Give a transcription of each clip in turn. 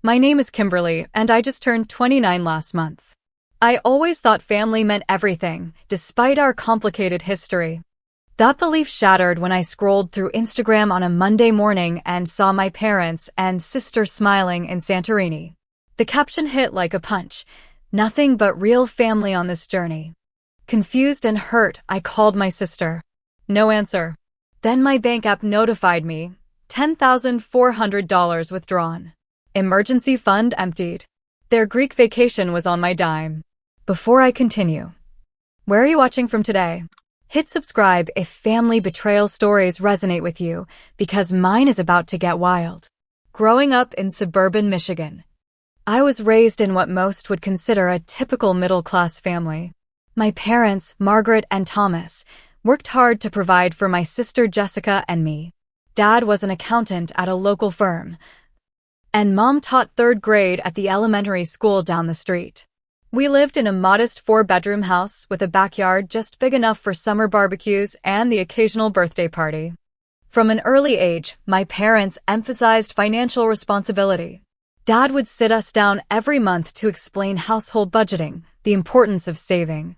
My name is Kimberly, and I just turned 29 last month. I always thought family meant everything, despite our complicated history. That belief shattered when I scrolled through Instagram on a Monday morning and saw my parents and sister smiling in Santorini. The caption hit like a punch. Nothing but real family on this journey. Confused and hurt, I called my sister. No answer. Then my bank app notified me, $10,400 withdrawn. Emergency fund emptied. Their Greek vacation was on my dime. Before I continue, where are you watching from today? Hit subscribe if family betrayal stories resonate with you, because mine is about to get wild. Growing up in suburban Michigan, I was raised in what most would consider a typical middle-class family. My parents, Margaret and Thomas, worked hard to provide for my sister Jessica and me. Dad was an accountant at a local firm, and Mom taught third grade at the elementary school down the street. We lived in a modest 4-bedroom house with a backyard just big enough for summer barbecues and the occasional birthday party. From an early age, my parents emphasized financial responsibility. Dad would sit us down every month to explain household budgeting, the importance of saving,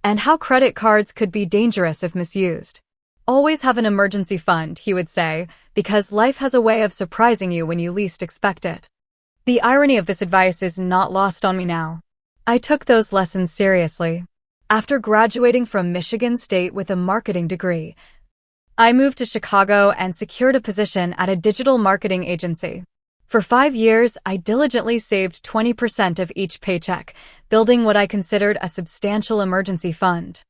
and how credit cards could be dangerous if misused. Always have an emergency fund, he would say, because life has a way of surprising you when you least expect it. The irony of this advice is not lost on me now. I took those lessons seriously. After graduating from Michigan State with a marketing degree, I moved to Chicago and secured a position at a digital marketing agency. For 5 years, I diligently saved 20% of each paycheck, building what I considered a substantial emergency fund.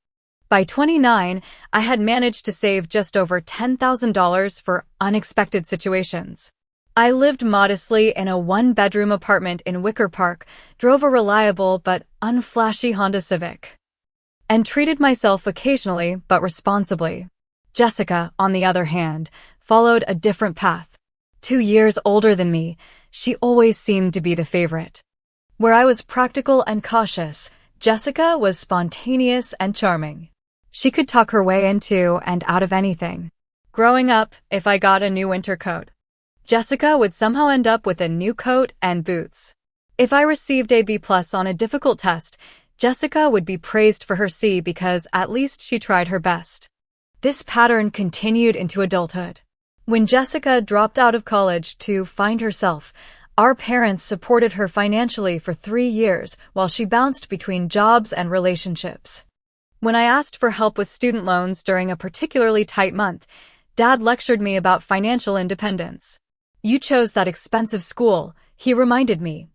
By 29, I had managed to save just over $10,000 for unexpected situations. I lived modestly in a 1-bedroom apartment in Wicker Park, drove a reliable but unflashy Honda Civic, and treated myself occasionally but responsibly. Jessica, on the other hand, followed a different path. 2 years older than me, she always seemed to be the favorite. Where I was practical and cautious, Jessica was spontaneous and charming. She could talk her way into and out of anything. Growing up, if I got a new winter coat, Jessica would somehow end up with a new coat and boots. If I received a B+ on a difficult test, Jessica would be praised for her C because at least she tried her best. This pattern continued into adulthood. When Jessica dropped out of college to find herself, our parents supported her financially for 3 years while she bounced between jobs and relationships. When I asked for help with student loans during a particularly tight month, Dad lectured me about financial independence. "You chose that expensive school," he reminded me,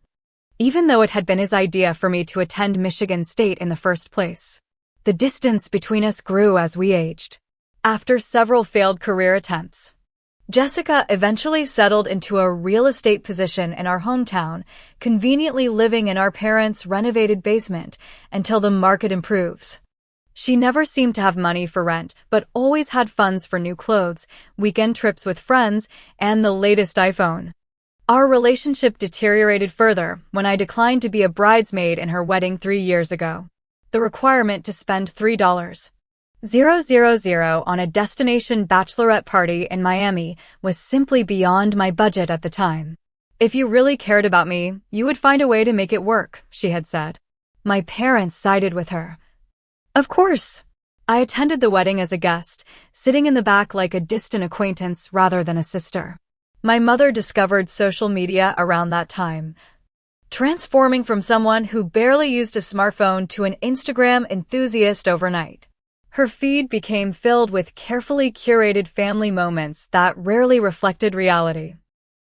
even though it had been his idea for me to attend Michigan State in the first place. The distance between us grew as we aged. After several failed career attempts, Jessica eventually settled into a real estate position in our hometown, conveniently living in our parents' renovated basement until the market improves. She never seemed to have money for rent, but always had funds for new clothes, weekend trips with friends, and the latest iPhone. Our relationship deteriorated further when I declined to be a bridesmaid in her wedding 3 years ago. The requirement to spend $3,000 on a destination bachelorette party in Miami was simply beyond my budget at the time. "If you really cared about me, you would find a way to make it work," she had said. My parents sided with her. Of course. I attended the wedding as a guest, sitting in the back like a distant acquaintance rather than a sister. My mother discovered social media around that time, transforming from someone who barely used a smartphone to an Instagram enthusiast overnight. Her feed became filled with carefully curated family moments that rarely reflected reality.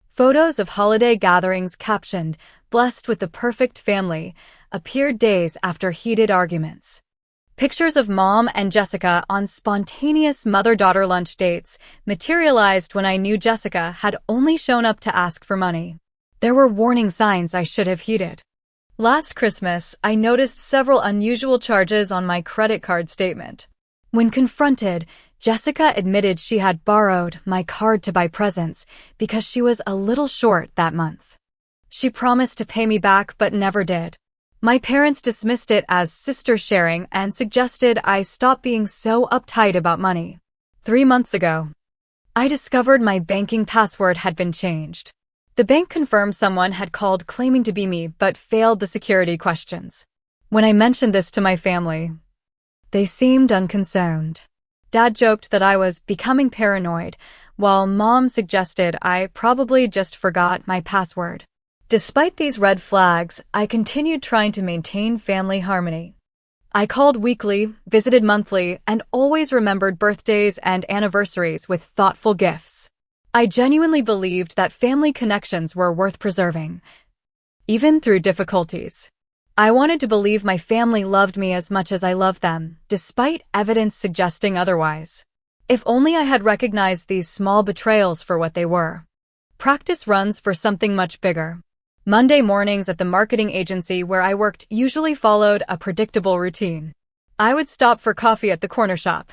Photos of holiday gatherings captioned, "Blessed with the perfect family," appeared days after heated arguments. Pictures of Mom and Jessica on spontaneous mother-daughter lunch dates materialized when I knew Jessica had only shown up to ask for money. There were warning signs I should have heeded. Last Christmas, I noticed several unusual charges on my credit card statement. When confronted, Jessica admitted she had borrowed my card to buy presents because she was a little short that month. She promised to pay me back but never did. My parents dismissed it as sister sharing and suggested I stop being so uptight about money. 3 months ago, I discovered my banking password had been changed. The bank confirmed someone had called claiming to be me but failed the security questions. When I mentioned this to my family, they seemed unconcerned. Dad joked that I was becoming paranoid, while Mom suggested I probably just forgot my password. Despite these red flags, I continued trying to maintain family harmony. I called weekly, visited monthly, and always remembered birthdays and anniversaries with thoughtful gifts. I genuinely believed that family connections were worth preserving, even through difficulties. I wanted to believe my family loved me as much as I loved them, despite evidence suggesting otherwise. If only I had recognized these small betrayals for what they were. Practice runs for something much bigger. Monday mornings at the marketing agency where I worked usually followed a predictable routine. I would stop for coffee at the corner shop,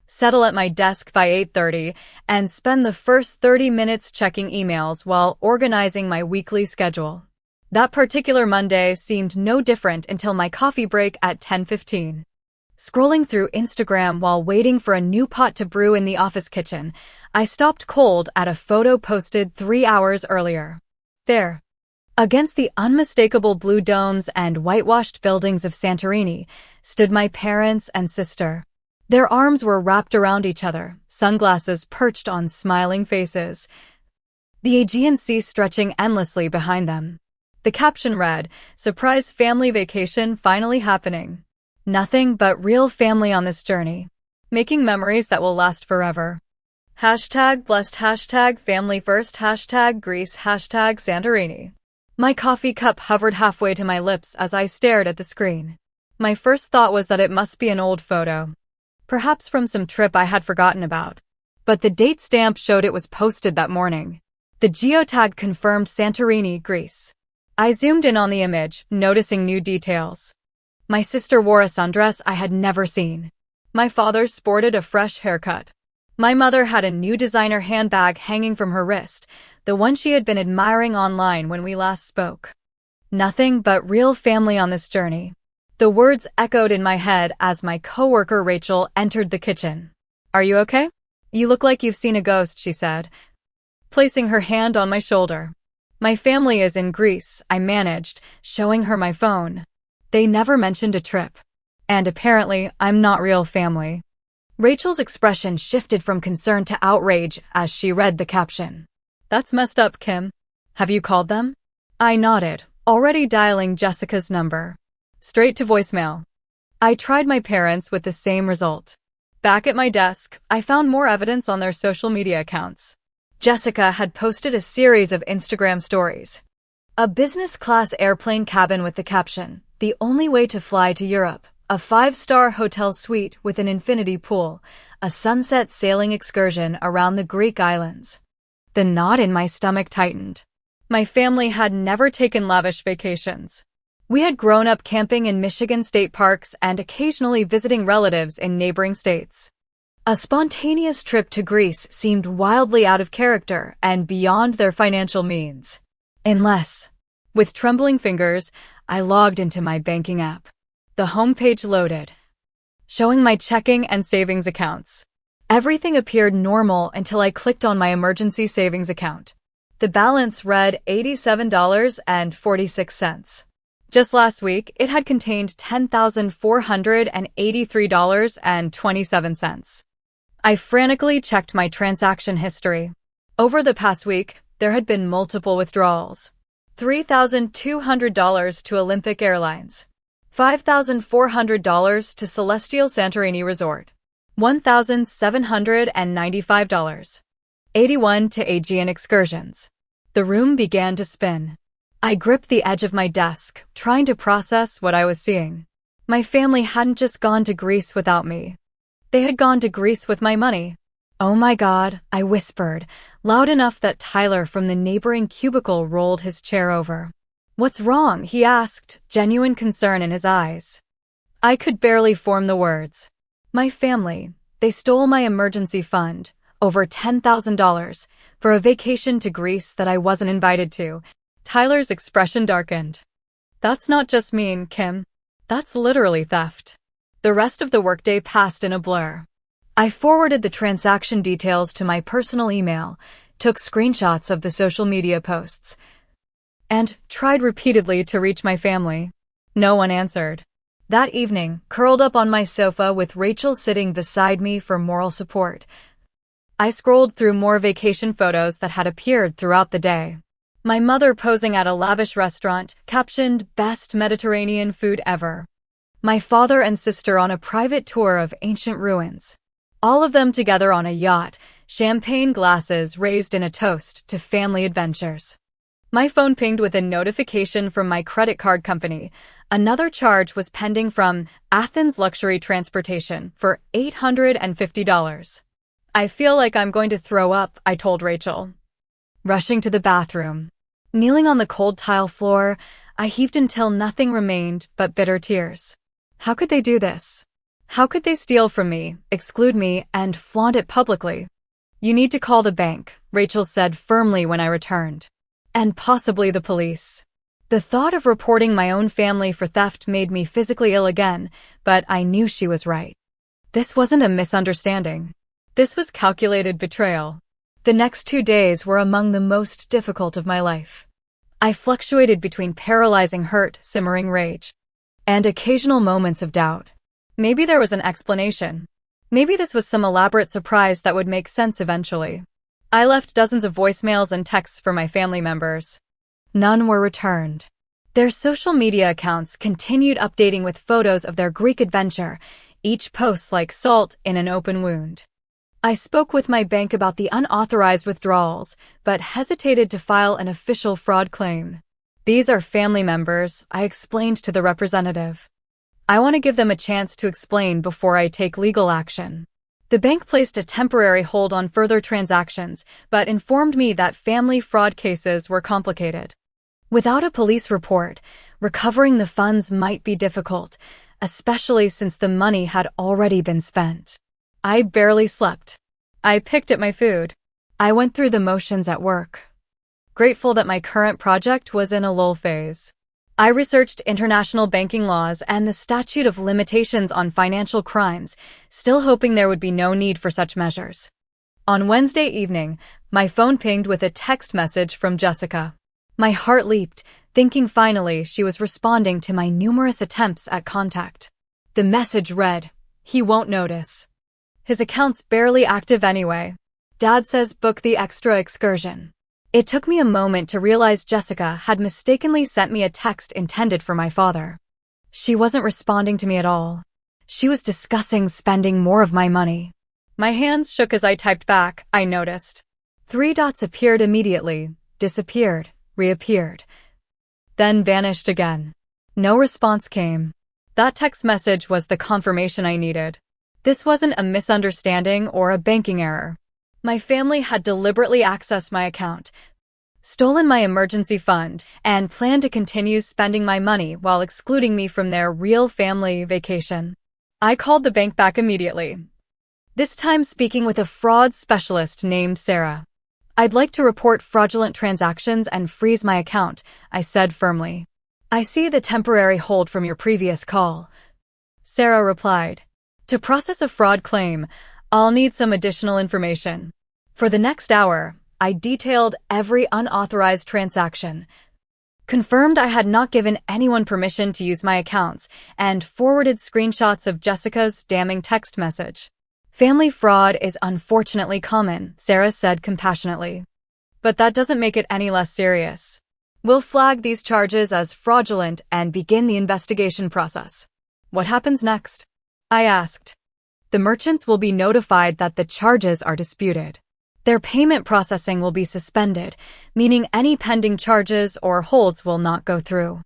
settle at my desk by 8:30, and spend the first 30 minutes checking emails while organizing my weekly schedule. That particular Monday seemed no different until my coffee break at 10:15. Scrolling through Instagram while waiting for a new pot to brew in the office kitchen, I stopped cold at a photo posted 3 hours earlier. There, against the unmistakable blue domes and whitewashed buildings of Santorini, stood my parents and sister. Their arms were wrapped around each other, sunglasses perched on smiling faces, the Aegean Sea stretching endlessly behind them. The caption read, "Surprise family vacation finally happening. Nothing but real family on this journey. Making memories that will last forever. Hashtag blessed, hashtag family first, hashtag Greece, hashtag Santorini." My coffee cup hovered halfway to my lips as I stared at the screen. My first thought was that it must be an old photo, perhaps from some trip I had forgotten about. But the date stamp showed it was posted that morning. The geotag confirmed Santorini, Greece. I zoomed in on the image, noticing new details. My sister wore a sundress I had never seen. My father sported a fresh haircut. My mother had a new designer handbag hanging from her wrist, the one she had been admiring online when we last spoke. Nothing but real family on this journey. The words echoed in my head as my coworker Rachel entered the kitchen. "Are you okay? You look like you've seen a ghost," she said, placing her hand on my shoulder. "My family is in Greece," I managed, showing her my phone. They never mentioned a trip. And apparently, I'm not real family. Rachel's expression shifted from concern to outrage as she read the caption. "That's messed up, Kim. Have you called them?" I nodded, already dialing Jessica's number. Straight to voicemail. I tried my parents with the same result. Back at my desk, I found more evidence on their social media accounts. Jessica had posted a series of Instagram stories. A business-class airplane cabin with the caption, "The only way to fly to Europe," a 5-star hotel suite with an infinity pool, a sunset sailing excursion around the Greek islands. The knot in my stomach tightened. My family had never taken lavish vacations. We had grown up camping in Michigan state parks and occasionally visiting relatives in neighboring states. A spontaneous trip to Greece seemed wildly out of character and beyond their financial means. Unless, with trembling fingers, I logged into my banking app. The homepage loaded, showing my checking and savings accounts. Everything appeared normal until I clicked on my emergency savings account. The balance read $87.46. Just last week, it had contained $10,483.27. I frantically checked my transaction history. Over the past week, there had been multiple withdrawals. $3,200 to Olympic Airlines, $5,400 to Celestial Santorini Resort, $1,795, $81 to Aegean Excursions. The room began to spin. I gripped the edge of my desk, trying to process what I was seeing. My family hadn't just gone to Greece without me. They had gone to Greece with my money. "Oh my God," I whispered, loud enough that Tyler from the neighboring cubicle rolled his chair over. "What's wrong?" he asked, genuine concern in his eyes. I could barely form the words. "My family, they stole my emergency fund, over $10,000, for a vacation to Greece that I wasn't invited to." Tyler's expression darkened. "That's not just mean, Kim. That's literally theft." The rest of the workday passed in a blur. I forwarded the transaction details to my personal email, took screenshots of the social media posts, and tried repeatedly to reach my family. No one answered. That evening, curled up on my sofa with Rachel sitting beside me for moral support, I scrolled through more vacation photos that had appeared throughout the day. My mother posing at a lavish restaurant, captioned "Best Mediterranean food ever." My father and sister on a private tour of ancient ruins. All of them together on a yacht, champagne glasses raised in a toast to family adventures. My phone pinged with a notification from my credit card company. Another charge was pending from Athens Luxury Transportation for $850. I feel like I'm going to throw up, I told Rachel. Rushing to the bathroom. Kneeling on the cold tile floor, I heaved until nothing remained but bitter tears. How could they do this? How could they steal from me, exclude me, and flaunt it publicly? You need to call the bank, Rachel said firmly when I returned. And possibly the police. The thought of reporting my own family for theft made me physically ill again, but I knew she was right. This wasn't a misunderstanding. This was calculated betrayal. The next 2 days were among the most difficult of my life. I fluctuated between paralyzing hurt, simmering rage, and occasional moments of doubt. Maybe there was an explanation. Maybe this was some elaborate surprise that would make sense eventually. I left dozens of voicemails and texts for my family members. None were returned. Their social media accounts continued updating with photos of their Greek adventure, each post like salt in an open wound. I spoke with my bank about the unauthorized withdrawals, but hesitated to file an official fraud claim. These are family members, I explained to the representative. I want to give them a chance to explain before I take legal action. The bank placed a temporary hold on further transactions, but informed me that family fraud cases were complicated. Without a police report, recovering the funds might be difficult, especially since the money had already been spent. I barely slept. I picked at my food. I went through the motions at work, grateful that my current project was in a lull phase. I researched international banking laws and the statute of limitations on financial crimes, still hoping there would be no need for such measures. On Wednesday evening, my phone pinged with a text message from Jessica. My heart leaped, thinking finally she was responding to my numerous attempts at contact. The message read, "He won't notice. His account's barely active anyway. Dad says book the extra excursion." It took me a moment to realize Jessica had mistakenly sent me a text intended for my father. She wasn't responding to me at all. She was discussing spending more of my money. My hands shook as I typed back, I noticed. 3 dots appeared immediately, disappeared, reappeared, then vanished again. No response came. That text message was the confirmation I needed. This wasn't a misunderstanding or a banking error. My family had deliberately accessed my account, stolen my emergency fund, and planned to continue spending my money while excluding me from their real family vacation. I called the bank back immediately, this time speaking with a fraud specialist named Sarah. "I'd like to report fraudulent transactions and freeze my account," I said firmly. "I see the temporary hold from your previous call," Sarah replied. "To process a fraud claim, I'll need some additional information." For the next hour, I detailed every unauthorized transaction, confirmed I had not given anyone permission to use my accounts, and forwarded screenshots of Jessica's damning text message. "Family fraud is unfortunately common," Sarah said compassionately. "But that doesn't make it any less serious. We'll flag these charges as fraudulent and begin the investigation process." "What happens next?" I asked. "The merchants will be notified that the charges are disputed. Their payment processing will be suspended, meaning any pending charges or holds will not go through.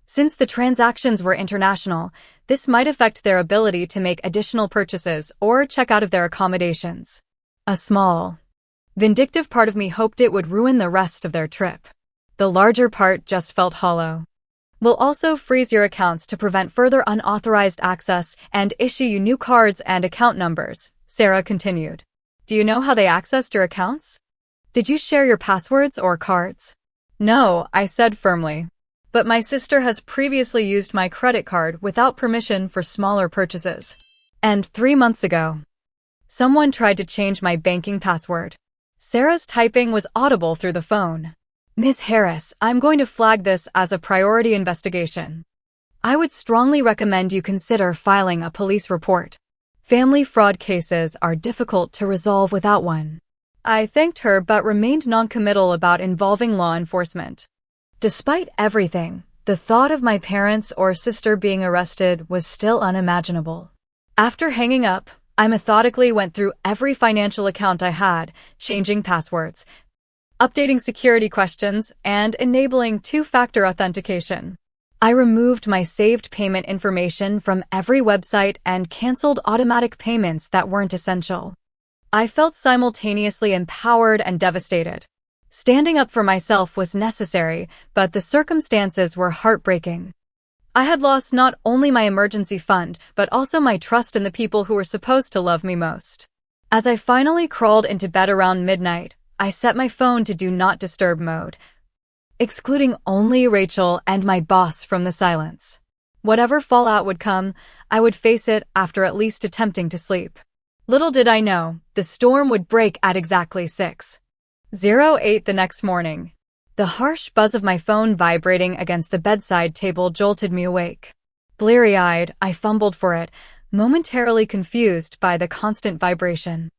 Since the transactions were international, this might affect their ability to make additional purchases or check out of their accommodations." A small, vindictive part of me hoped it would ruin the rest of their trip. The larger part just felt hollow. "We'll also freeze your accounts to prevent further unauthorized access and issue you new cards and account numbers," Sarah continued. "Do you know how they accessed your accounts? Did you share your passwords or cards?" "No," I said firmly. "But my sister has previously used my credit card without permission for smaller purchases. And 3 months ago, someone tried to change my banking password." Sarah's typing was audible through the phone. Ms. Harris, I'm going to flag this as a priority investigation. I would strongly recommend you consider filing a police report. Family fraud cases are difficult to resolve without one. I thanked her but remained noncommittal about involving law enforcement. Despite everything, the thought of my parents or sister being arrested was still unimaginable. After hanging up, I methodically went through every financial account I had, changing passwords, updating security questions, and enabling two-factor authentication. I removed my saved payment information from every website and canceled automatic payments that weren't essential. I felt simultaneously empowered and devastated. Standing up for myself was necessary, but the circumstances were heartbreaking. I had lost not only my emergency fund, but also my trust in the people who were supposed to love me most. As I finally crawled into bed around midnight, I set my phone to do not disturb mode, excluding only Rachel and my boss from the silence. Whatever fallout would come, I would face it after at least attempting to sleep. Little did I know, the storm would break at exactly 6:08 the next morning. The harsh buzz of my phone vibrating against the bedside table jolted me awake. Bleary-eyed, I fumbled for it, momentarily confused by the constant vibration.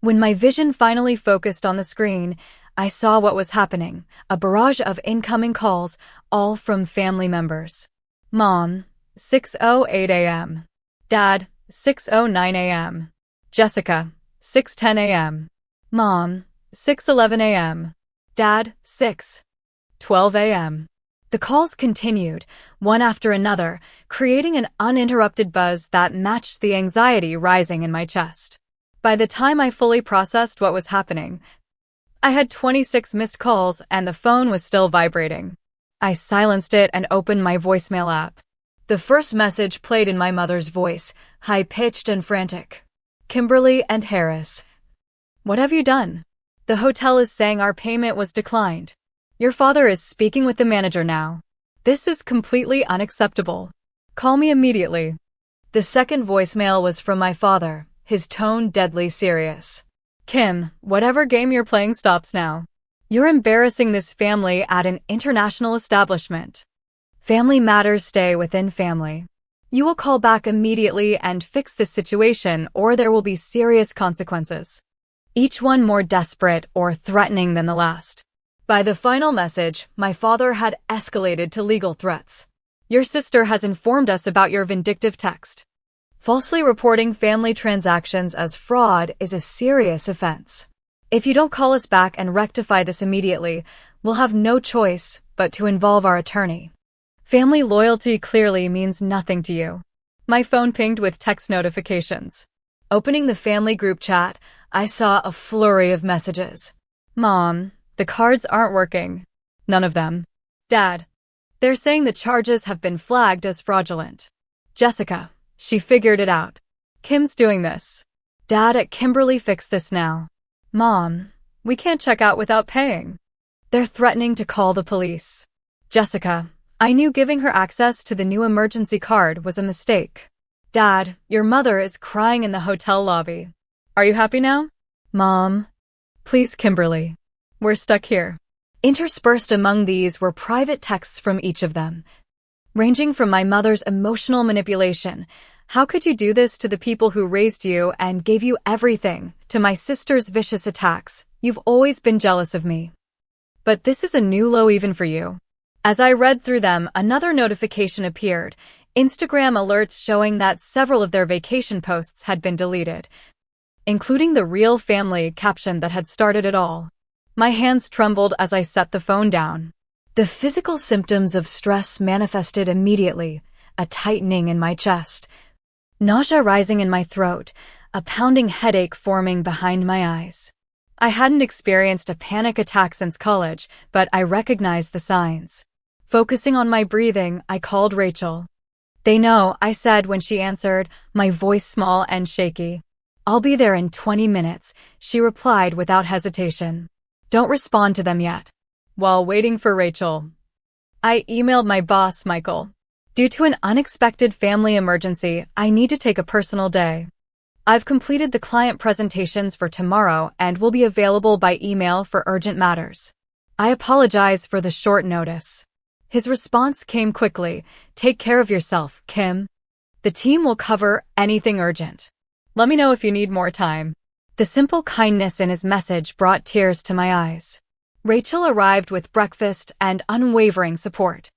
When my vision finally focused on the screen, I saw what was happening, a barrage of incoming calls, all from family members. Mom, 6:08 a.m. Dad, 6:09 a.m. Jessica, 6:10 a.m. Mom, 6:11 a.m. Dad, 6:12 a.m. The calls continued, one after another, creating an uninterrupted buzz that matched the anxiety rising in my chest. By the time I fully processed what was happening, I had 26 missed calls and the phone was still vibrating. I silenced it and opened my voicemail app. The first message played in my mother's voice, high-pitched and frantic. Kimberly and Harris. What have you done? The hotel is saying our payment was declined. Your father is speaking with the manager now. This is completely unacceptable. Call me immediately. The second voicemail was from my father, his tone deadly serious. Kim, whatever game you're playing stops now. You're embarrassing this family at an international establishment. Family matters stay within family. You will call back immediately and fix this situation or there will be serious consequences. Each one more desperate or threatening than the last. By the final message, my father had escalated to legal threats. Your sister has informed us about your vindictive text. Falsely reporting family transactions as fraud is a serious offense. If you don't call us back and rectify this immediately, we'll have no choice but to involve our attorney. Family loyalty clearly means nothing to you. My phone pinged with text notifications. Opening the family group chat, I saw a flurry of messages. Mom, the cards aren't working. None of them. Dad, they're saying the charges have been flagged as fraudulent. Jessica, she figured it out. Kim's doing this. Dad at Kimberly fix this now. Mom, we can't check out without paying. They're threatening to call the police. Jessica, I knew giving her access to the new emergency card was a mistake. Dad, your mother is crying in the hotel lobby. Are you happy now? Mom, please Kimberly. We're stuck here. Interspersed among these were private texts from each of them, ranging from my mother's emotional manipulation, how could you do this to the people who raised you and gave you everything, to my sister's vicious attacks, you've always been jealous of me. But this is a new low even for you. As I read through them, another notification appeared, Instagram alerts showing that several of their vacation posts had been deleted, including the real family caption that had started it all. My hands trembled as I set the phone down. The physical symptoms of stress manifested immediately, a tightening in my chest, nausea rising in my throat, a pounding headache forming behind my eyes. I hadn't experienced a panic attack since college, but I recognized the signs. Focusing on my breathing, I called Rachel. They know, I said when she answered, my voice small and shaky. I'll be there in 20 minutes, she replied without hesitation. Don't respond to them yet. While waiting for Rachel, I emailed my boss, Michael. Due to an unexpected family emergency, I need to take a personal day. I've completed the client presentations for tomorrow and will be available by email for urgent matters. I apologize for the short notice. His response came quickly. Take care of yourself, Kim. The team will cover anything urgent. Let me know if you need more time. The simple kindness in his message brought tears to my eyes. Rachel arrived with breakfast and unwavering support.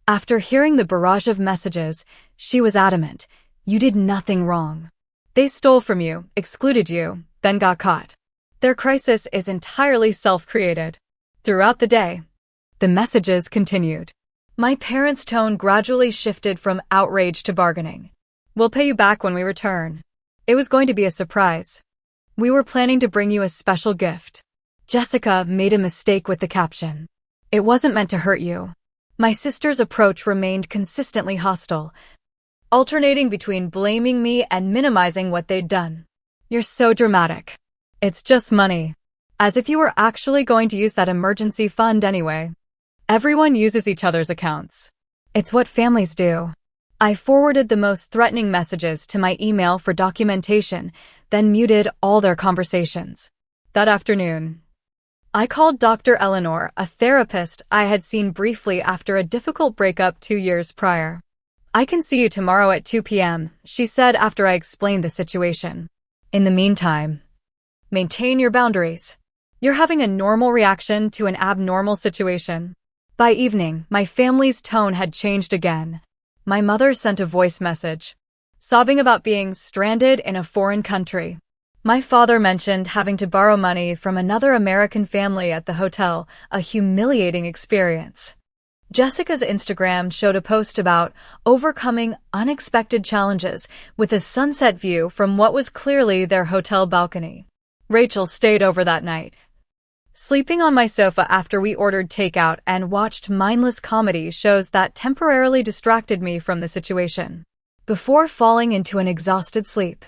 After hearing the barrage of messages, she was adamant. You did nothing wrong. They stole from you, excluded you, then got caught. Their crisis is entirely self-created. Throughout the day, the messages continued. My parents' tone gradually shifted from outrage to bargaining. We'll pay you back when we return. It was going to be a surprise. We were planning to bring you a special gift. Jessica made a mistake with the caption. It wasn't meant to hurt you. My sister's approach remained consistently hostile, alternating between blaming me and minimizing what they'd done. You're so dramatic. It's just money. As if you were actually going to use that emergency fund anyway. Everyone uses each other's accounts. It's what families do. I forwarded the most threatening messages to my email for documentation, then muted all their conversations. That afternoon, I called Dr. Eleanor, a therapist I had seen briefly after a difficult breakup 2 years prior. I can see you tomorrow at 2 p.m., she said after I explained the situation. In the meantime, maintain your boundaries. You're having a normal reaction to an abnormal situation. By evening, my family's tone had changed again. My mother sent a voice message, sobbing about being stranded in a foreign country. My father mentioned having to borrow money from another American family at the hotel, a humiliating experience. Jessica's Instagram showed a post about overcoming unexpected challenges with a sunset view from what was clearly their hotel balcony. Rachel stayed over that night, sleeping on my sofa after we ordered takeout and watched mindless comedy shows that temporarily distracted me from the situation. Before falling into an exhausted sleep,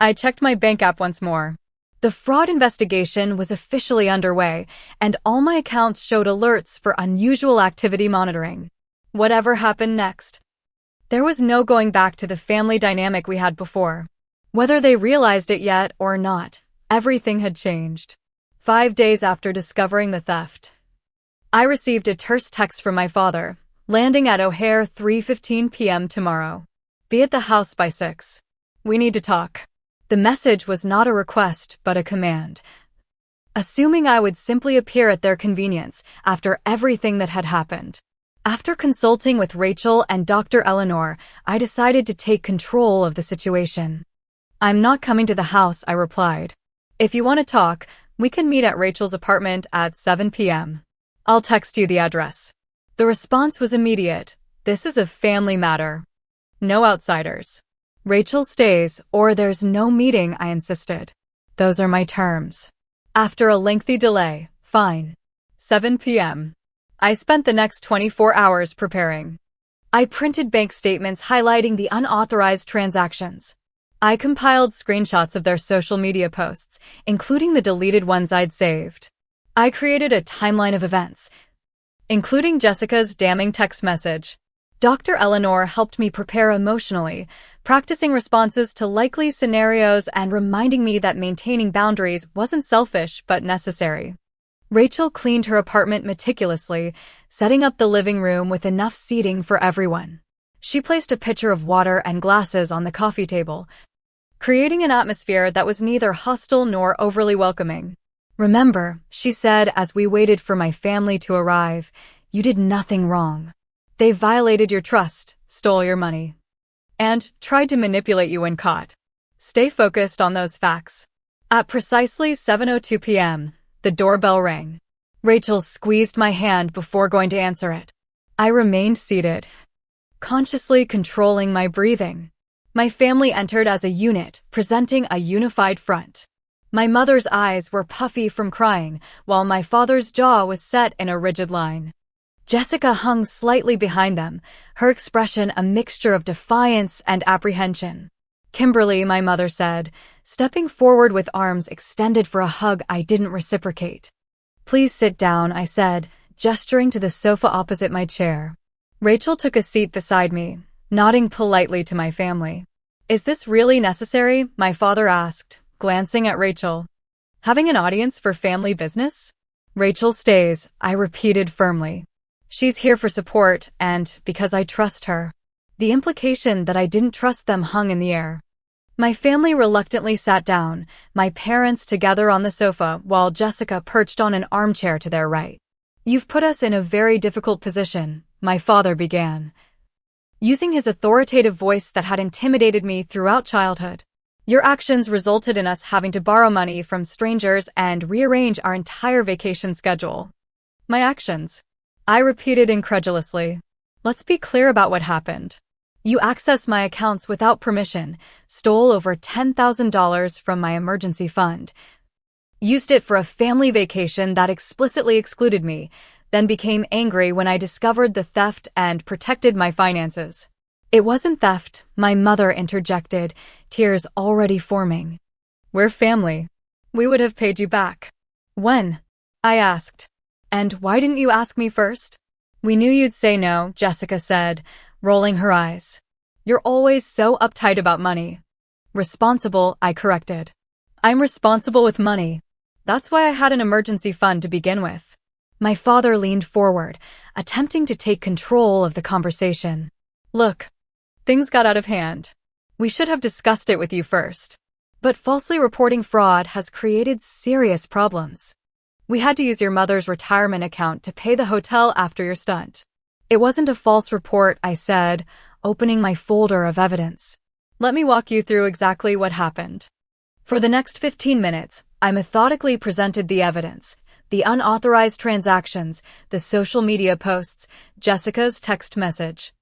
I checked my bank app once more. The fraud investigation was officially underway, and all my accounts showed alerts for unusual activity monitoring. Whatever happened next, there was no going back to the family dynamic we had before. Whether they realized it yet or not, everything had changed. 5 days after discovering the theft, I received a terse text from my father, landing at O'Hare 3:15 p.m. tomorrow. Be at the house by 6. We need to talk. The message was not a request, but a command, assuming I would simply appear at their convenience after everything that had happened. After consulting with Rachel and Dr. Eleanor, I decided to take control of the situation. I'm not coming to the house, I replied. If you want to talk, we can meet at Rachel's apartment at 7 p.m. I'll text you the address. The response was immediate. This is a family matter. No outsiders. Rachel stays, or there's no meeting, I insisted. Those are my terms. After a lengthy delay, fine. 7 p.m. I spent the next 24 hours preparing. I printed bank statements highlighting the unauthorized transactions. I compiled screenshots of their social media posts, including the deleted ones I'd saved. I created a timeline of events, including Jessica's damning text message. Dr. Eleanor helped me prepare emotionally, practicing responses to likely scenarios and reminding me that maintaining boundaries wasn't selfish but necessary. Rachel cleaned her apartment meticulously, setting up the living room with enough seating for everyone. She placed a pitcher of water and glasses on the coffee table, creating an atmosphere that was neither hostile nor overly welcoming. Remember, she said as we waited for my family to arrive, you did nothing wrong. They violated your trust, stole your money, and tried to manipulate you when caught. Stay focused on those facts. At precisely 7:02 p.m., the doorbell rang. Rachel squeezed my hand before going to answer it. I remained seated, consciously controlling my breathing. My family entered as a unit, presenting a unified front. My mother's eyes were puffy from crying, while my father's jaw was set in a rigid line. Jessica hung slightly behind them, her expression a mixture of defiance and apprehension. Kimberly, my mother said, stepping forward with arms extended for a hug I didn't reciprocate. Please sit down, I said, gesturing to the sofa opposite my chair. Rachel took a seat beside me, nodding politely to my family. Is this really necessary? My father asked, glancing at Rachel. Having an audience for family business? Rachel stays, I repeated firmly. She's here for support and because I trust her. The implication that I didn't trust them hung in the air. My family reluctantly sat down, my parents together on the sofa while Jessica perched on an armchair to their right. You've put us in a very difficult position, my father began, using his authoritative voice that had intimidated me throughout childhood. Your actions resulted in us having to borrow money from strangers and rearrange our entire vacation schedule. My actions? I repeated incredulously. Let's be clear about what happened. You accessed my accounts without permission, stole over $10,000 from my emergency fund, used it for a family vacation that explicitly excluded me, then became angry when I discovered the theft and protected my finances. It wasn't theft, my mother interjected, tears already forming. We're family. We would have paid you back. When? I asked. And why didn't you ask me first? We knew you'd say no, Jessica said, rolling her eyes. You're always so uptight about money. Responsible, I corrected. I'm responsible with money. That's why I had an emergency fund to begin with. My father leaned forward, attempting to take control of the conversation. Look, things got out of hand. We should have discussed it with you first. But falsely reporting fraud has created serious problems. We had to use your mother's retirement account to pay the hotel after your stunt. It wasn't a false report, I said, opening my folder of evidence. Let me walk you through exactly what happened. For the next 15 minutes, I methodically presented the evidence, the unauthorized transactions, the social media posts, Jessica's text message.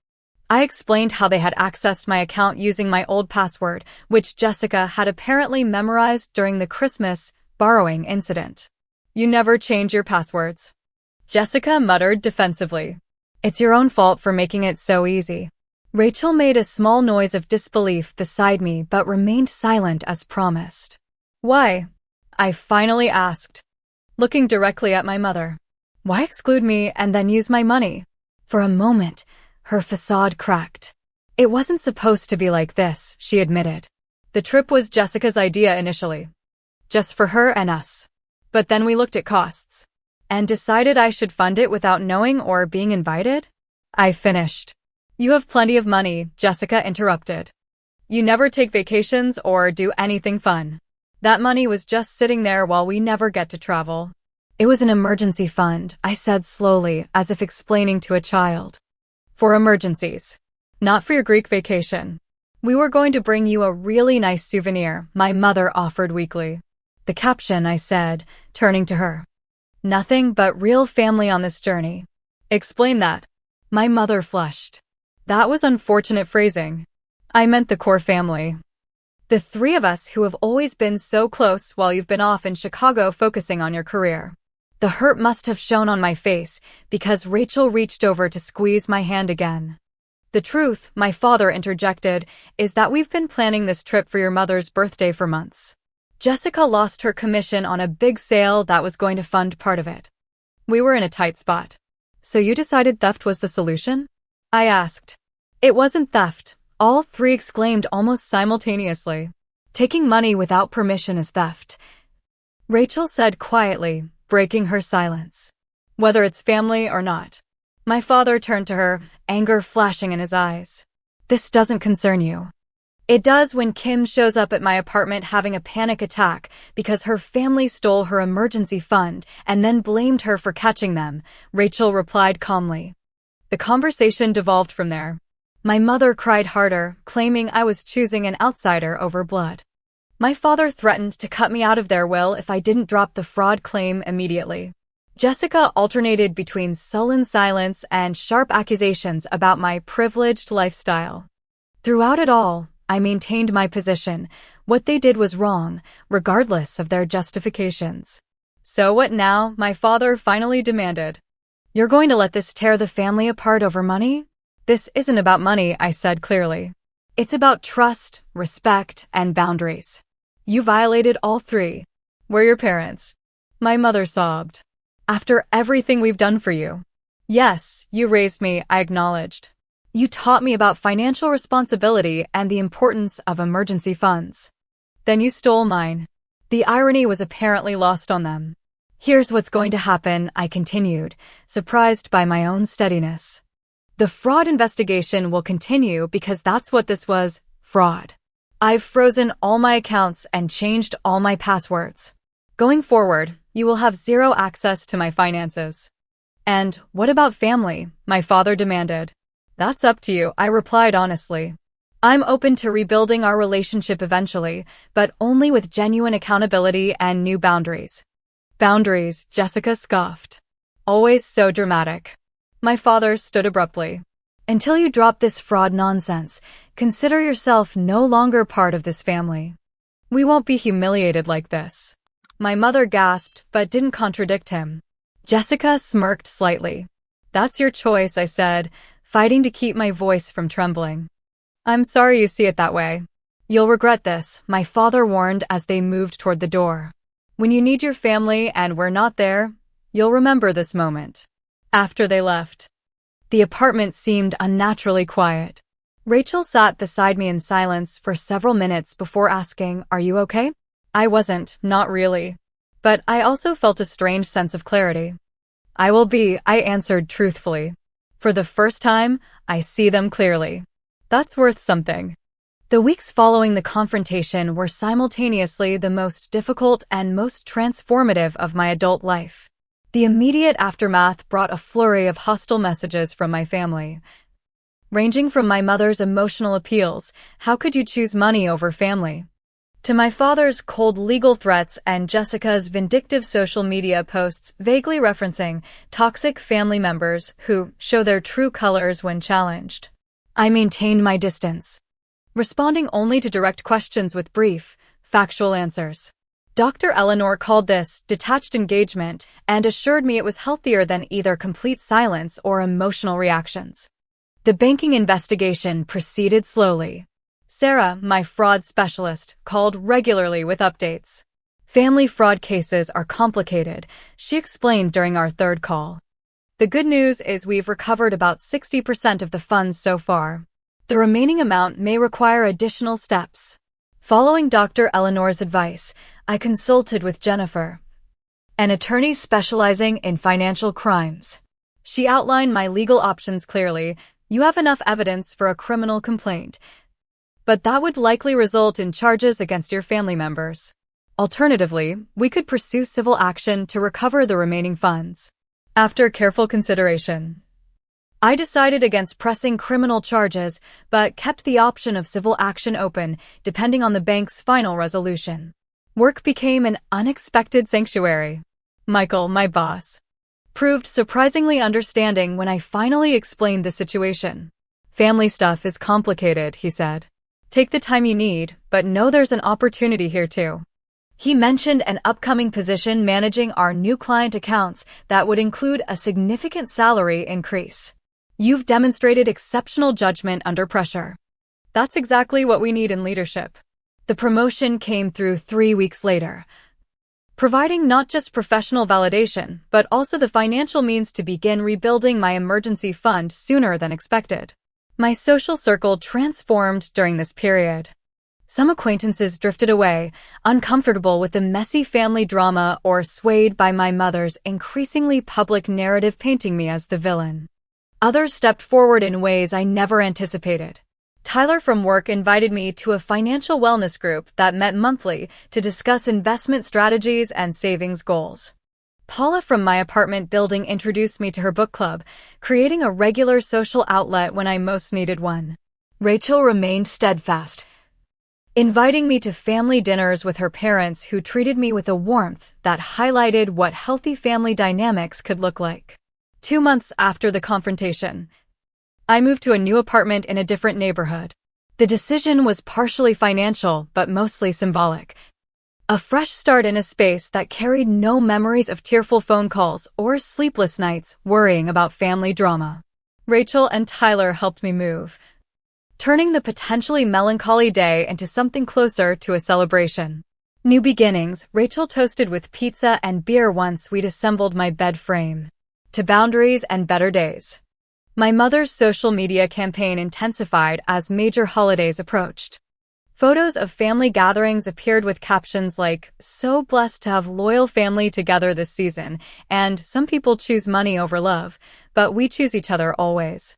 I explained how they had accessed my account using my old password, which Jessica had apparently memorized during the Christmas borrowing incident. You never change your passwords. Jessica muttered defensively. It's your own fault for making it so easy. Rachel made a small noise of disbelief beside me but remained silent as promised. Why? I finally asked, looking directly at my mother. Why exclude me and then use my money? For a moment, her facade cracked. It wasn't supposed to be like this, she admitted. The trip was Jessica's idea initially. Just for her and us. But then we looked at costs. And decided I should fund it without knowing or being invited? I finished. You have plenty of money, Jessica interrupted. You never take vacations or do anything fun. That money was just sitting there while we never get to travel. It was an emergency fund, I said slowly, as if explaining to a child. For emergencies. Not for your Greek vacation. We were going to bring you a really nice souvenir, my mother offered weakly. The caption, I said, turning to her. Nothing but real family on this journey. Explain that. My mother flushed. That was unfortunate phrasing. I meant the core family. The three of us who have always been so close while you've been off in Chicago focusing on your career. The hurt must have shown on my face because Rachel reached over to squeeze my hand again. The truth, my father interjected, is that we've been planning this trip for your mother's birthday for months. Jessica lost her commission on a big sale that was going to fund part of it. We were in a tight spot. So you decided theft was the solution? I asked. It wasn't theft, all three exclaimed almost simultaneously. Taking money without permission is theft, Rachel said quietly, breaking her silence. Whether it's family or not. My father turned to her, anger flashing in his eyes. This doesn't concern you. It does when Kim shows up at my apartment having a panic attack because her family stole her emergency fund and then blamed her for catching them, Rachel replied calmly. The conversation devolved from there. My mother cried harder, claiming I was choosing an outsider over blood. My father threatened to cut me out of their will if I didn't drop the fraud claim immediately. Jessica alternated between sullen silence and sharp accusations about my privileged lifestyle. Throughout it all, I maintained my position. What they did was wrong, regardless of their justifications. So what now? My father finally demanded. You're going to let this tear the family apart over money? This isn't about money, I said clearly. It's about trust, respect, and boundaries. You violated all three. We're your parents. My mother sobbed. After everything we've done for you. Yes, you raised me, I acknowledged. You taught me about financial responsibility and the importance of emergency funds. Then you stole mine. The irony was apparently lost on them. Here's what's going to happen, I continued, surprised by my own steadiness. The fraud investigation will continue because that's what this was, fraud. I've frozen all my accounts and changed all my passwords. Going forward, you will have zero access to my finances. And what about family? My father demanded. That's up to you, I replied honestly. I'm open to rebuilding our relationship eventually, but only with genuine accountability and new boundaries. Boundaries, Jessica scoffed. Always so dramatic. My father stood abruptly. Until you drop this fraud nonsense, consider yourself no longer part of this family. We won't be humiliated like this. My mother gasped, but didn't contradict him. Jessica smirked slightly. That's your choice, I said, fighting to keep my voice from trembling. I'm sorry you see it that way. You'll regret this, my father warned as they moved toward the door. When you need your family and we're not there, you'll remember this moment. After they left, the apartment seemed unnaturally quiet. Rachel sat beside me in silence for several minutes before asking, "Are you okay?" I wasn't, not really. But I also felt a strange sense of clarity. I will be, I answered truthfully. For the first time, I see them clearly. That's worth something. The weeks following the confrontation were simultaneously the most difficult and most transformative of my adult life. The immediate aftermath brought a flurry of hostile messages from my family. Ranging from my mother's emotional appeals, "How could you choose money over family?" to my father's cold legal threats and Jessica's vindictive social media posts vaguely referencing toxic family members who show their true colors when challenged. I maintained my distance, responding only to direct questions with brief, factual answers. Dr. Eleanor called this detached engagement and assured me it was healthier than either complete silence or emotional reactions. The banking investigation proceeded slowly. Sarah, my fraud specialist, called regularly with updates. Family fraud cases are complicated, she explained during our third call. The good news is we've recovered about 60% of the funds so far. The remaining amount may require additional steps. Following Dr. Eleanor's advice, I consulted with Jennifer, an attorney specializing in financial crimes. She outlined my legal options clearly. You have enough evidence for a criminal complaint, but that would likely result in charges against your family members. Alternatively, we could pursue civil action to recover the remaining funds. After careful consideration, I decided against pressing criminal charges, but kept the option of civil action open, depending on the bank's final resolution. Work became an unexpected sanctuary. Michael, my boss, proved surprisingly understanding when I finally explained the situation. Family stuff is complicated, he said. Take the time you need, but know there's an opportunity here too. He mentioned an upcoming position managing our new client accounts that would include a significant salary increase. You've demonstrated exceptional judgment under pressure. That's exactly what we need in leadership. The promotion came through 3 weeks later, providing not just professional validation, but also the financial means to begin rebuilding my emergency fund sooner than expected. My social circle transformed during this period. Some acquaintances drifted away, uncomfortable with the messy family drama or swayed by my mother's increasingly public narrative painting me as the villain. Others stepped forward in ways I never anticipated. Tyler from work invited me to a financial wellness group that met monthly to discuss investment strategies and savings goals. Paula from my apartment building introduced me to her book club, creating a regular social outlet when I most needed one. Rachel remained steadfast, inviting me to family dinners with her parents who treated me with a warmth that highlighted what healthy family dynamics could look like. 2 months after the confrontation, I moved to a new apartment in a different neighborhood. The decision was partially financial, but mostly symbolic. A fresh start in a space that carried no memories of tearful phone calls or sleepless nights worrying about family drama. Rachel and Tyler helped me move, turning the potentially melancholy day into something closer to a celebration. New beginnings, Rachel toasted with pizza and beer once we'd assembled my bed frame. To boundaries and better days. My mother's social media campaign intensified as major holidays approached. Photos of family gatherings appeared with captions like, "So blessed to have loyal family together this season," and "Some people choose money over love, but we choose each other always."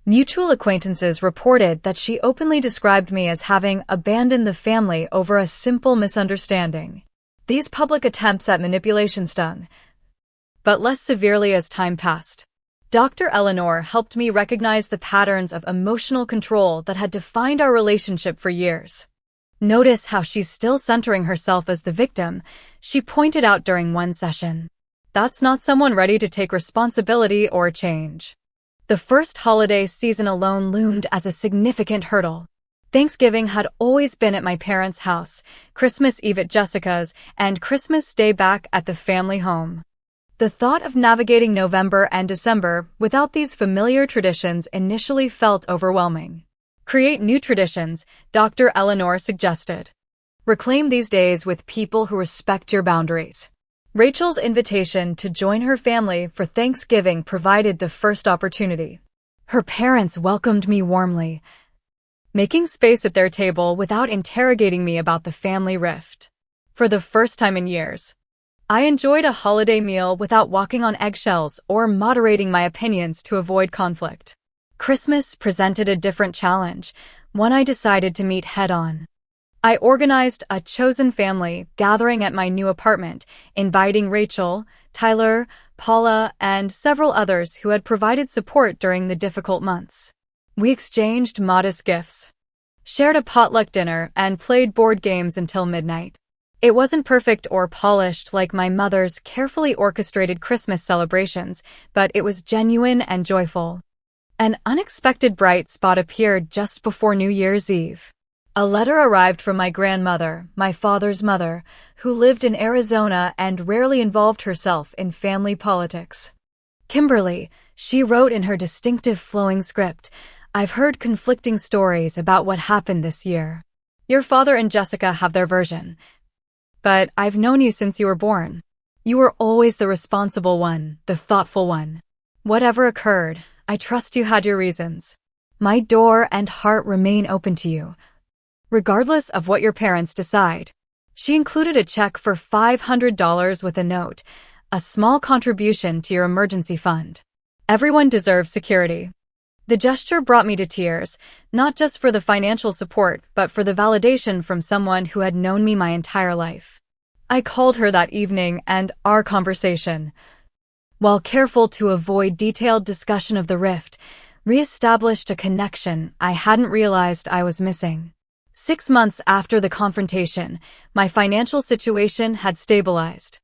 Mutual acquaintances reported that she openly described me as having abandoned the family over a simple misunderstanding. These public attempts at manipulation stung, but less severely as time passed. Dr. Eleanor helped me recognize the patterns of emotional control that had defined our relationship for years. "Notice how she's still centering herself as the victim," she pointed out during one session. "That's not someone ready to take responsibility or change." The first holiday season alone loomed as a significant hurdle. Thanksgiving had always been at my parents' house, Christmas Eve at Jessica's, and Christmas Day back at the family home. The thought of navigating November and December without these familiar traditions initially felt overwhelming. "Create new traditions," Dr. Eleanor suggested. "Reclaim these days with people who respect your boundaries." Rachel's invitation to join her family for Thanksgiving provided the first opportunity. Her parents welcomed me warmly, making space at their table without interrogating me about the family rift. For the first time in years, I enjoyed a holiday meal without walking on eggshells or moderating my opinions to avoid conflict. Christmas presented a different challenge, one I decided to meet head-on. I organized a chosen family gathering at my new apartment, inviting Rachel, Tyler, Paula, and several others who had provided support during the difficult months. We exchanged modest gifts, shared a potluck dinner, and played board games until midnight. It wasn't perfect or polished like my mother's carefully orchestrated Christmas celebrations, but it was genuine and joyful. An unexpected bright spot appeared just before New Year's Eve. A letter arrived from my grandmother, my father's mother, who lived in Arizona and rarely involved herself in family politics. "Kimberly," she wrote in her distinctive flowing script, "I've heard conflicting stories about what happened this year. Your father and Jessica have their version, but I've known you since you were born. You were always the responsible one, the thoughtful one. Whatever occurred, I trust you had your reasons. My door and heart remain open to you, regardless of what your parents decide." She included a check for $500 with a note, "A small contribution to your emergency fund. Everyone deserves security." The gesture brought me to tears, not just for the financial support, but for the validation from someone who had known me my entire life. I called her that evening, and our conversation, while careful to avoid detailed discussion of the rift, re-established a connection I hadn't realized I was missing. 6 months after the confrontation, my financial situation had stabilized.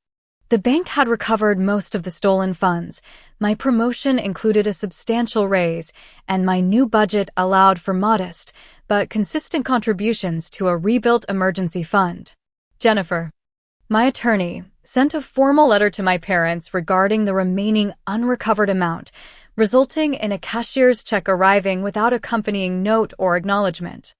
The bank had recovered most of the stolen funds, my promotion included a substantial raise, and my new budget allowed for modest but consistent contributions to a rebuilt emergency fund. Jennifer, my attorney, sent a formal letter to my parents regarding the remaining unrecovered amount, resulting in a cashier's check arriving without accompanying note or acknowledgement.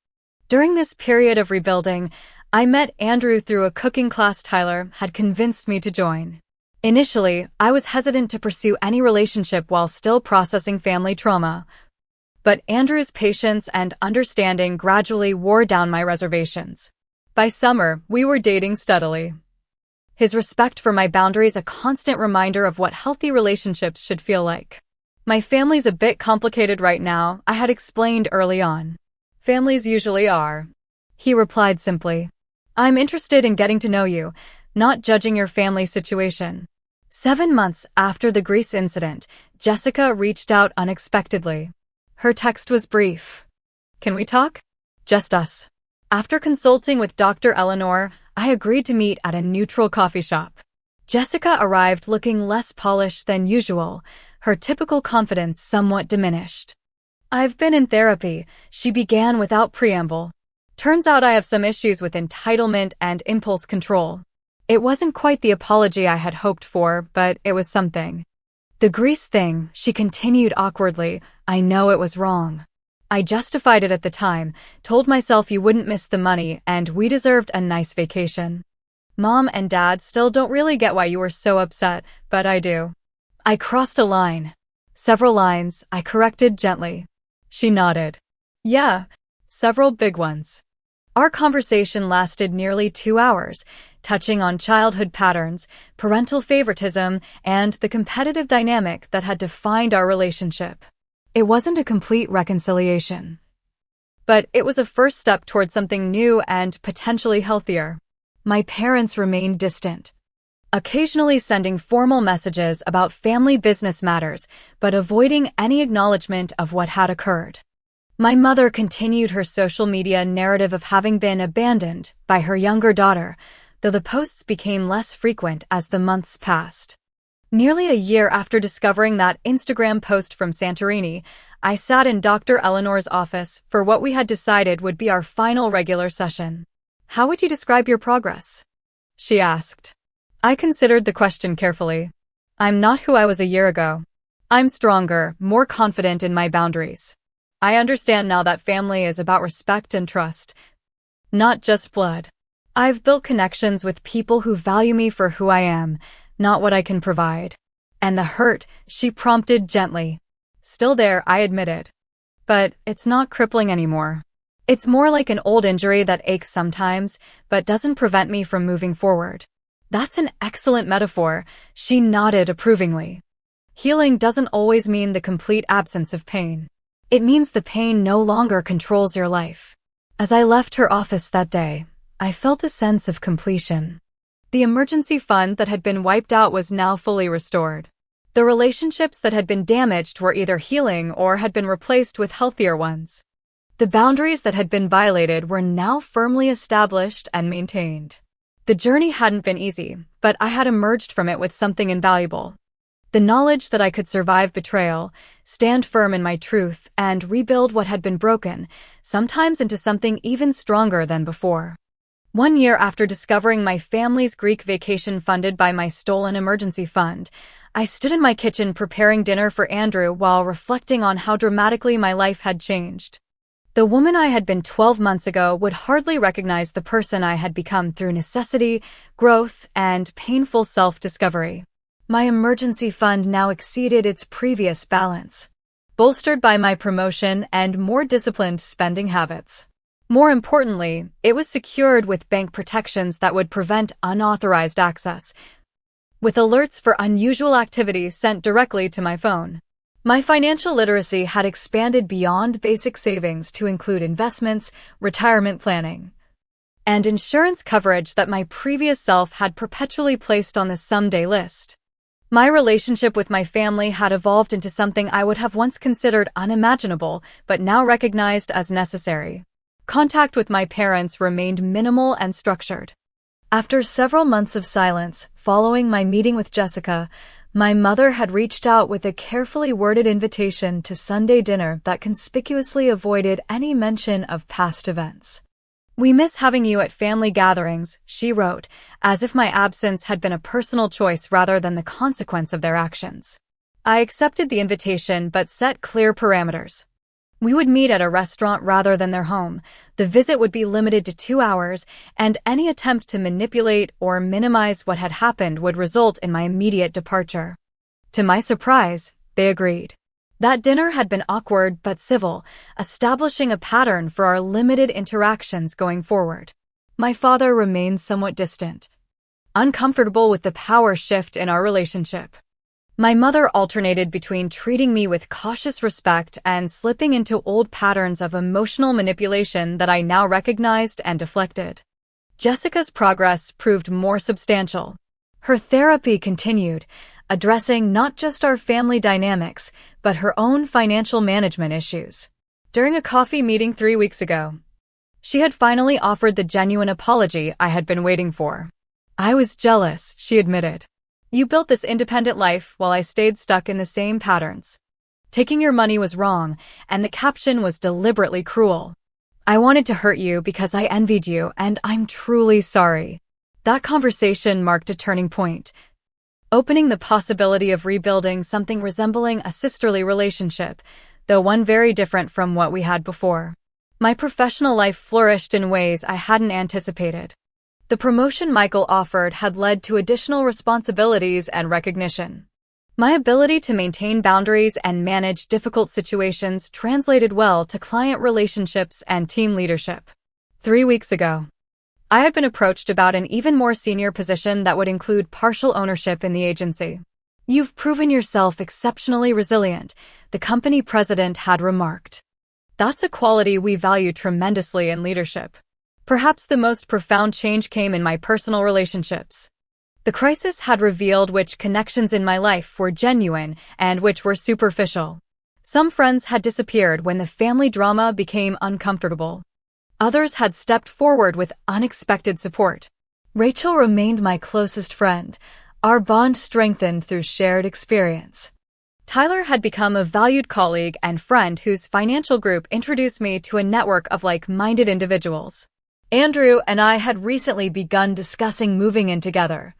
During this period of rebuilding, I met Andrew through a cooking class Tyler had convinced me to join. Initially, I was hesitant to pursue any relationship while still processing family trauma, but Andrew's patience and understanding gradually wore down my reservations. By summer, we were dating steadily. His respect for my boundaries a constant reminder of what healthy relationships should feel like. "My family's a bit complicated right now," I had explained early on. "Families usually are," he replied simply. "I'm interested in getting to know you, not judging your family situation." 7 months after the Greece incident, Jessica reached out unexpectedly. Her text was brief. "Can we talk? Just us." After consulting with Dr. Eleanor, I agreed to meet at a neutral coffee shop. Jessica arrived looking less polished than usual, her typical confidence somewhat diminished. "I've been in therapy," she began without preamble. "Turns out I have some issues with entitlement and impulse control." It wasn't quite the apology I had hoped for, but it was something. "The Greece thing," she continued awkwardly, "I know it was wrong. I justified it at the time, told myself you wouldn't miss the money and we deserved a nice vacation. Mom and Dad still don't really get why you were so upset, but I do. I crossed a line." Several lines, I corrected gently. She nodded. Yeah, several big ones. Our conversation lasted nearly 2 hours, touching on childhood patterns, parental favoritism, and the competitive dynamic that had defined our relationship. It wasn't a complete reconciliation, but it was a first step toward something new and potentially healthier. My parents remained distant, occasionally sending formal messages about family business matters, but avoiding any acknowledgement of what had occurred. My mother continued her social media narrative of having been abandoned by her younger daughter, though the posts became less frequent as the months passed. Nearly a year after discovering that Instagram post from Santorini, I sat in Dr. Eleanor's office for what we had decided would be our final regular session. How would you describe your progress? She asked. I considered the question carefully. I'm not who I was a year ago. I'm stronger, more confident in my boundaries. I understand now that family is about respect and trust, not just blood. I've built connections with people who value me for who I am, not what I can provide. And the hurt, she prompted gently. Still there, I admitted. But it's not crippling anymore. It's more like an old injury that aches sometimes, but doesn't prevent me from moving forward. That's an excellent metaphor, she nodded approvingly. Healing doesn't always mean the complete absence of pain. It means the pain no longer controls your life. As I left her office that day, I felt a sense of completion. The emergency fund that had been wiped out was now fully restored. The relationships that had been damaged were either healing or had been replaced with healthier ones. The boundaries that had been violated were now firmly established and maintained. The journey hadn't been easy, but I had emerged from it with something invaluable. The knowledge that I could survive betrayal, stand firm in my truth, and rebuild what had been broken, sometimes into something even stronger than before. 1 year after discovering my family's Greek vacation funded by my stolen emergency fund, I stood in my kitchen preparing dinner for Andrew while reflecting on how dramatically my life had changed. The woman I had been 12 months ago would hardly recognize the person I had become through necessity, growth, and painful self-discovery. My emergency fund now exceeded its previous balance, bolstered by my promotion and more disciplined spending habits. More importantly, it was secured with bank protections that would prevent unauthorized access, with alerts for unusual activity sent directly to my phone. My financial literacy had expanded beyond basic savings to include investments, retirement planning, and insurance coverage that my previous self had perpetually placed on the someday list. My relationship with my family had evolved into something I would have once considered unimaginable, but now recognized as necessary. Contact with my parents remained minimal and structured. After several months of silence, following my meeting with Jessica, my mother had reached out with a carefully worded invitation to Sunday dinner that conspicuously avoided any mention of past events. We miss having you at family gatherings, she wrote, as if my absence had been a personal choice rather than the consequence of their actions. I accepted the invitation but set clear parameters. We would meet at a restaurant rather than their home, the visit would be limited to 2 hours, and any attempt to manipulate or minimize what had happened would result in my immediate departure. To my surprise, they agreed. That dinner had been awkward but civil, establishing a pattern for our limited interactions going forward. My father remained somewhat distant, uncomfortable with the power shift in our relationship. My mother alternated between treating me with cautious respect and slipping into old patterns of emotional manipulation that I now recognized and deflected. Jessica's progress proved more substantial. Her therapy continued, addressing not just our family dynamics, but her own financial management issues. During a coffee meeting 3 weeks ago, she had finally offered the genuine apology I had been waiting for. I was jealous, she admitted. You built this independent life while I stayed stuck in the same patterns. Taking your money was wrong, and the caption was deliberately cruel. I wanted to hurt you because I envied you, and I'm truly sorry. That conversation marked a turning point, opening the possibility of rebuilding something resembling a sisterly relationship, though one very different from what we had before. My professional life flourished in ways I hadn't anticipated. The promotion Michael offered had led to additional responsibilities and recognition. My ability to maintain boundaries and manage difficult situations translated well to client relationships and team leadership. 3 weeks ago, I had been approached about an even more senior position that would include partial ownership in the agency. "You've proven yourself exceptionally resilient," the company president had remarked. "That's a quality we value tremendously in leadership." Perhaps the most profound change came in my personal relationships. The crisis had revealed which connections in my life were genuine and which were superficial. Some friends had disappeared when the family drama became uncomfortable. Others had stepped forward with unexpected support. Rachel remained my closest friend, our bond strengthened through shared experience. Tyler had become a valued colleague and friend whose financial group introduced me to a network of like-minded individuals. Andrew and I had recently begun discussing moving in together,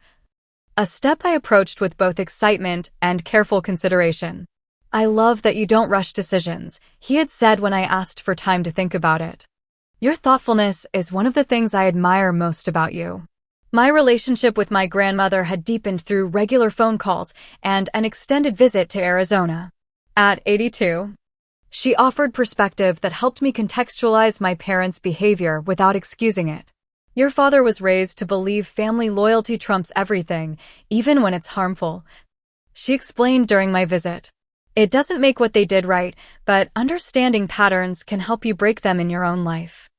a step I approached with both excitement and careful consideration. "I love that you don't rush decisions," he had said when I asked for time to think about it. "Your thoughtfulness is one of the things I admire most about you." My relationship with my grandmother had deepened through regular phone calls and an extended visit to Arizona. At 82, she offered perspective that helped me contextualize my parents' behavior without excusing it. "Your father was raised to believe family loyalty trumps everything, even when it's harmful," she explained during my visit. "It doesn't make what they did right, but understanding patterns can help you break them in your own life."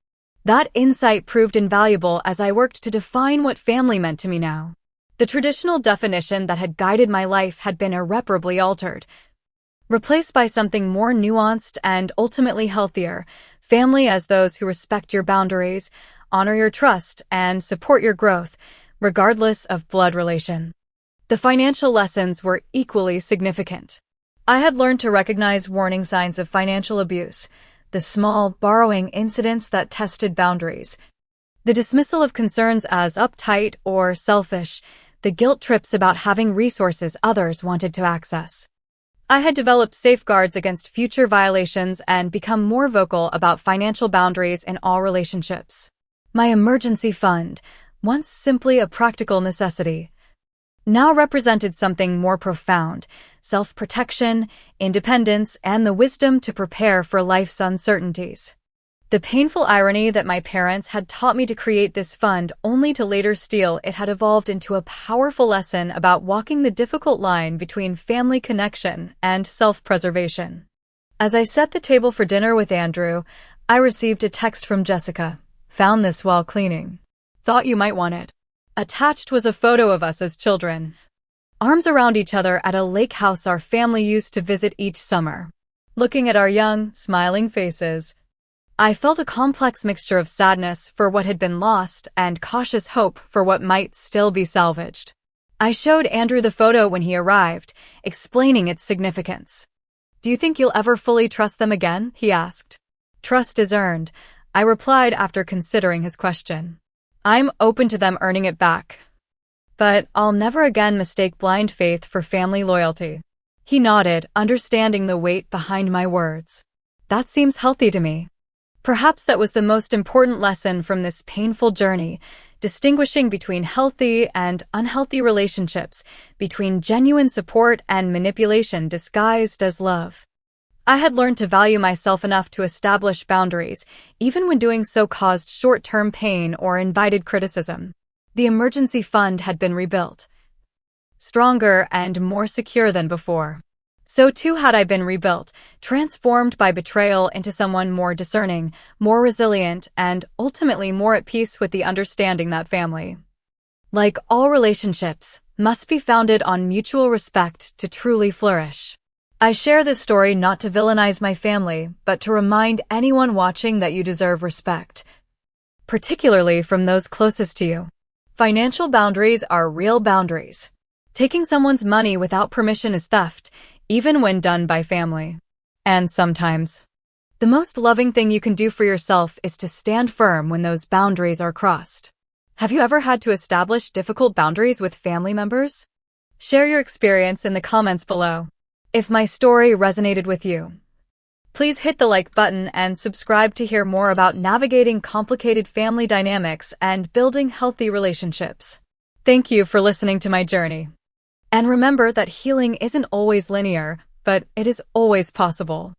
That insight proved invaluable as I worked to define what family meant to me now. The traditional definition that had guided my life had been irreparably altered, replaced by something more nuanced and ultimately healthier: family as those who respect your boundaries, honor your trust, and support your growth, regardless of blood relation. The financial lessons were equally significant. I had learned to recognize warning signs of financial abuse, the small, borrowing incidents that tested boundaries, the dismissal of concerns as uptight or selfish, the guilt trips about having resources others wanted to access. I had developed safeguards against future violations and become more vocal about financial boundaries in all relationships. My emergency fund, once simply a practical necessity, now represented something more profound: self-protection, independence, and the wisdom to prepare for life's uncertainties. The painful irony that my parents had taught me to create this fund only to later steal it had evolved into a powerful lesson about walking the difficult line between family connection and self-preservation. As I set the table for dinner with Andrew, I received a text from Jessica. "Found this while cleaning. Thought you might want it." Attached was a photo of us as children, arms around each other at a lake house our family used to visit each summer. Looking at our young, smiling faces, I felt a complex mixture of sadness for what had been lost and cautious hope for what might still be salvaged. I showed Andrew the photo when he arrived, explaining its significance. "Do you think you'll ever fully trust them again?" he asked. "Trust is earned," I replied after considering his question. "I'm open to them earning it back. But I'll never again mistake blind faith for family loyalty." He nodded, understanding the weight behind my words. "That seems healthy to me." Perhaps that was the most important lesson from this painful journey, distinguishing between healthy and unhealthy relationships, between genuine support and manipulation disguised as love. I had learned to value myself enough to establish boundaries, even when doing so caused short-term pain or invited criticism. The emergency fund had been rebuilt, stronger and more secure than before. So too had I been rebuilt, transformed by betrayal into someone more discerning, more resilient, and ultimately more at peace with the understanding that family, like all relationships, must be founded on mutual respect to truly flourish. I share this story not to villainize my family, but to remind anyone watching that you deserve respect, particularly from those closest to you. Financial boundaries are real boundaries. Taking someone's money without permission is theft, even when done by family. And sometimes, the most loving thing you can do for yourself is to stand firm when those boundaries are crossed. Have you ever had to establish difficult boundaries with family members? Share your experience in the comments below. If my story resonated with you, please hit the like button and subscribe to hear more about navigating complicated family dynamics and building healthy relationships. Thank you for listening to my journey. And remember that healing isn't always linear, but it is always possible.